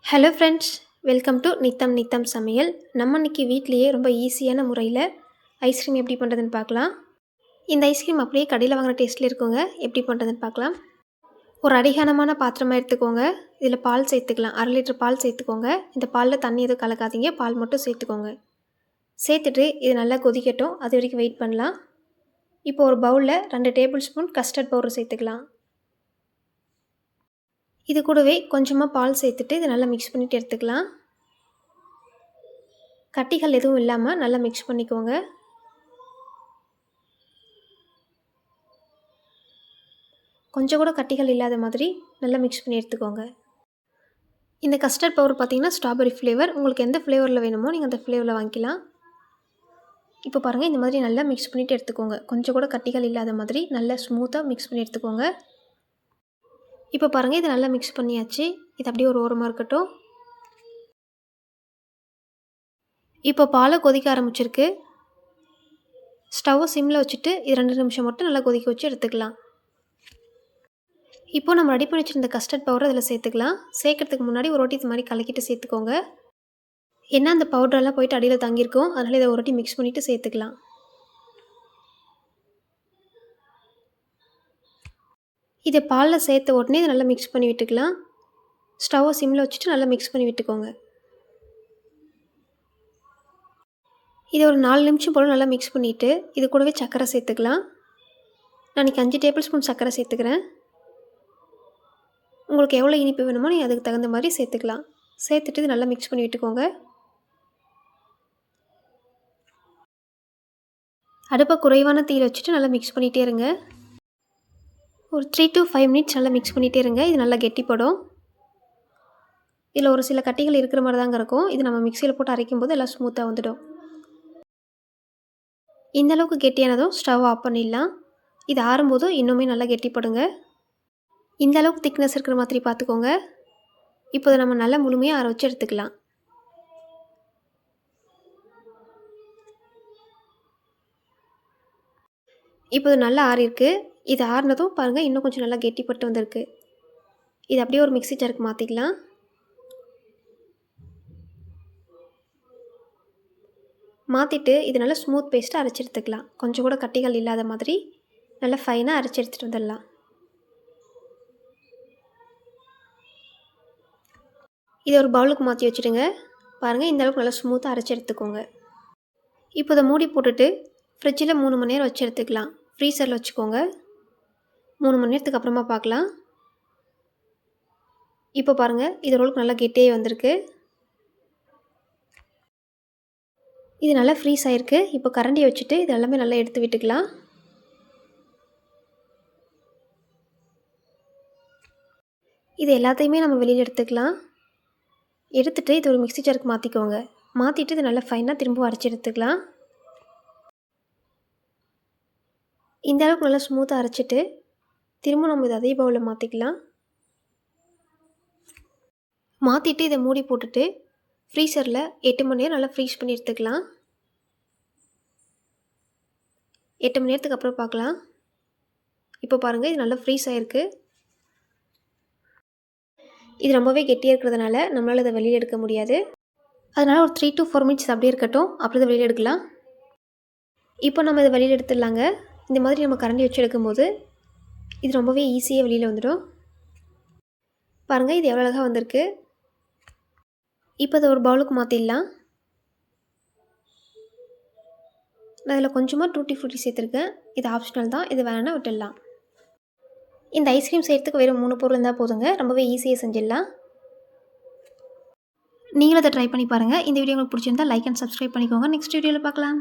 Hello friends, welcome to நித்தம் நித்தம் சமையல். நம்ம இன்னைக்கு வீட்லேயே ரொம்ப ஈஸியான முறையில் ஐஸ்கிரீம் எப்படி பண்ணுறதுன்னு பார்க்கலாம். இந்த ஐஸ்கிரீம் அப்படியே கடையில் வாங்குற டேஸ்ட்டில் இருக்குங்க. எப்படி பண்ணுறதுன்னு பார்க்கலாம். ஒரு அடிகனமான பாத்திரமாக எடுத்துக்கோங்க. இதில் பால் சேர்த்துக்கலாம். 1/2 லிட்டர் பால் சேர்த்துக்கோங்க. இந்த பாலில் தண்ணி எதுவும் கலக்காதீங்க, பால் மட்டும் சேர்த்துக்கோங்க. சேர்த்துட்டு இது நல்லா கொதிக்கட்டும், அது வரைக்கும் வெயிட் பண்ணலாம். இப்போ ஒரு பவுலில் 2 டேபிள் ஸ்பூன் கஸ்டர்ட் பவுடர் சேர்த்துக்கலாம். இது கூடவே கொஞ்சமாக பால் சேர்த்துட்டு இதை நல்லா மிக்ஸ் பண்ணிவிட்டு எடுத்துக்கலாம். கட்டிகள் எதுவும் இல்லாமல் நல்லா மிக்ஸ் பண்ணிக்கோங்க. கொஞ்சம் கூட கட்டிகள் இல்லாத மாதிரி நல்லா மிக்ஸ் பண்ணி எடுத்துக்கோங்க. இந்த கஸ்டர்ட் பவுடர் பார்த்திங்கன்னா ஸ்ட்ராபெரி ஃப்ளேவர். உங்களுக்கு எந்த ஃப்ளேவரில் வேணுமோ நீங்கள் அந்த ஃப்ளேவரில் வாங்கிக்கலாம். இப்போ பாருங்கள், இந்த மாதிரி நல்லா மிக்ஸ் பண்ணிவிட்டு எடுத்துக்கோங்க. கொஞ்சம் கூட கட்டிகள் இல்லாத மாதிரி நல்லா ஸ்மூத்தாக மிக்ஸ் பண்ணி எடுத்துக்கோங்க. இப்போ பாருங்கள், இதை நல்லா மிக்ஸ் பண்ணியாச்சு. இது அப்படியே ஒரு ஓரமாக இருக்கட்டும். இப்போ பாலை கொதிக்க ஆரம்பிச்சிருக்கு. ஸ்டவ்வை சிம்மில் வச்சுட்டு இது 2 நிமிஷம் மட்டும் நல்லா கொதிக்க வச்சு எடுத்துக்கலாம். இப்போது நம்ம ரெடி பண்ணி வச்சுருந்த கஸ்டர்ட் பவுடர் இதில் சேர்த்துக்கலாம். சேர்க்கறதுக்கு முன்னாடி ஒரு வாட்டி இது மாதிரி கலக்கிட்டு சேர்த்துக்கோங்க. ஏன்னா அந்த பவுடரெல்லாம் போயிட்டு அடியில் தங்கியிருக்கும், அதனால் இதை ஒரு வாட்டி மிக்ஸ் பண்ணிவிட்டு சேர்த்துக்கலாம். இதை பாலில் சேர்த்த உடனே இதை நல்லா மிக்ஸ் பண்ணி விட்டுக்கலாம். ஸ்டவ்வை சிம்மில் வச்சுட்டு நல்லா மிக்ஸ் பண்ணி விட்டுக்கோங்க. இதை ஒரு 4 நிமிஷம் போல் நல்லா மிக்ஸ் பண்ணிவிட்டு இது கூடவே சர்க்கரை சேர்த்துக்கலாம். நான் இன்றைக்கி 5 டேபிள் ஸ்பூன் சர்க்கரை சேர்த்துக்கிறேன். உங்களுக்கு எவ்வளோ இனிப்பு வேணுமோ நீங்கள் அதுக்கு தகுந்த மாதிரி சேர்த்துக்கலாம். சேர்த்துட்டு இது நல்லா மிக்ஸ் பண்ணி விட்டுக்கோங்க. அடுப்பை குறைவான தீயில் வச்சுட்டு நல்லா மிக்ஸ் பண்ணிகிட்டே இருங்க. ஒரு 3 to 5 மினிட்ஸ் நல்லா மிக்ஸ் பண்ணிகிட்டே இருங்க. இது நல்லா கெட்டிப்படும். இதில் ஒரு சில கட்டிகள் இருக்கிற மாதிரி தாங்க இருக்கும். இது நம்ம மிக்சியில் போட்டு அரைக்கும் போது எல்லாம் ஸ்மூத்தாக வந்துடும். இந்தளவுக்கு கெட்டியானதும் ஸ்டவ் ஆஃப் பண்ணிடலாம். இது ஆறும்போதும் இன்னுமே நல்லா கெட்டிப்படுங்க. இந்த அளவுக்கு திக்னஸ் இருக்கிற மாதிரி பார்த்துக்கோங்க. இப்போ இதை நம்ம நல்லா முழுமையாக ஆற வச்சு எடுத்துக்கலாம். இப்போ இது நல்லா ஆறிருக்கு. இது ஆறினதும் பாருங்கள், இன்னும் கொஞ்சம் நல்லா கெட்டிப்பட்டு வந்திருக்கு. இது அப்படியே ஒரு மிக்ஸி ஜாருக்கு மாற்றிக்கலாம். மாற்றிட்டு இது நல்லா ஸ்மூத் பேஸ்ட்டாக அரைச்சி எடுத்துக்கலாம். கொஞ்சம் கூட கட்டிகள் இல்லாத மாதிரி நல்லா ஃபைனாக அரைச்சி எடுத்துகிட்டு வந்துடலாம். இதை ஒரு பவுலுக்கு மாற்றி வச்சுடுங்க. பாருங்கள், இந்த அளவுக்கு நல்லா ஸ்மூத்தாக அரைச்சி எடுத்துக்கோங்க. இப்போ இதை மூடி போட்டுட்டு ஃப்ரிட்ஜில் 3 மணி நேரம் வச்சு எடுத்துக்கலாம். ஃப்ரீசரில் வச்சுக்கோங்க. 3 மணி நேரத்துக்கு அப்புறமா பார்க்கலாம். இப்போ பாருங்கள், இது ஓரளவுக்கு நல்லா கெட்டியே வந்திருக்கு. இது நல்லா ஃப்ரீஸ் ஆகிருக்கு. இப்போ கரண்டியை வச்சுட்டு இது எல்லாமே நல்லா எடுத்து விட்டுக்கலாம். இது எல்லாத்தையுமே நம்ம வெளியில் எடுத்துக்கலாம். எடுத்துகிட்டு இது ஒரு மிக்ஸி ஜாருக்கு மாற்றிக்கோங்க. மாற்றிட்டு இது நல்லா ஃபைனாக திரும்ப அரைச்சி எடுத்துக்கலாம். இந்த அளவுக்கு நல்லா ஸ்மூத்தாக அரைச்சிட்டு திரும்ப நம்ம இதை அதே பவுலில் மாற்றிக்கலாம். மாற்றிட்டு இதை மூடி போட்டுட்டு ஃப்ரீசரில் 8 மணி நேரம் நல்லா ஃப்ரீஸ் பண்ணி எடுத்துக்கலாம். 8 மணி நேரத்துக்கு அப்புறம் பார்க்கலாம். இப்போ பாருங்கள், இது நல்லா ஃப்ரீஸ் ஆகிருக்கு. இது ரொம்பவே கெட்டியாக இருக்கிறதுனால நம்மளால் இதை வெளியில் எடுக்க முடியாது. அதனால் ஒரு 3 to 4 மினிட்ஸ் அப்படியே இருக்கட்டும், அப்புறம் இதை வெளியில் எடுக்கலாம். இப்போ நம்ம இதை வெளியில் எடுத்துடலாங்க. இந்த மாதிரி நம்ம கரண்டி வச்சு எடுக்கும்போது இது ரொம்பவே ஈஸியாக வெளியில் வந்துடும். பாருங்கள், இது எவ்வளோ அழகாக வந்திருக்கு. இப்போ இதை ஒரு பவுலுக்கு மாற்றிடலாம். நான் இதில் கொஞ்சமாக டூட்டி ஃப்ரூட்டி சேர்த்துருக்கேன். இது ஆப்ஷனல் தான், இது வேணா விட்டுடலாம். இந்த ஐஸ்கிரீம் செய்கிறதுக்கு வெறும் 3 பொருள் இருந்தால் போதுங்க. ரொம்பவே ஈஸியாக செஞ்சிடலாம். நீங்களும் அதை ட்ரை பண்ணி பாருங்கள். இந்த வீடியோ உங்களுக்கு பிடிச்சிருந்தால் லைக் அண்ட் சப்ஸ்கிரைப் பண்ணிக்கோங்க. நெக்ஸ்ட் வீடியோவில் பார்க்கலாம்.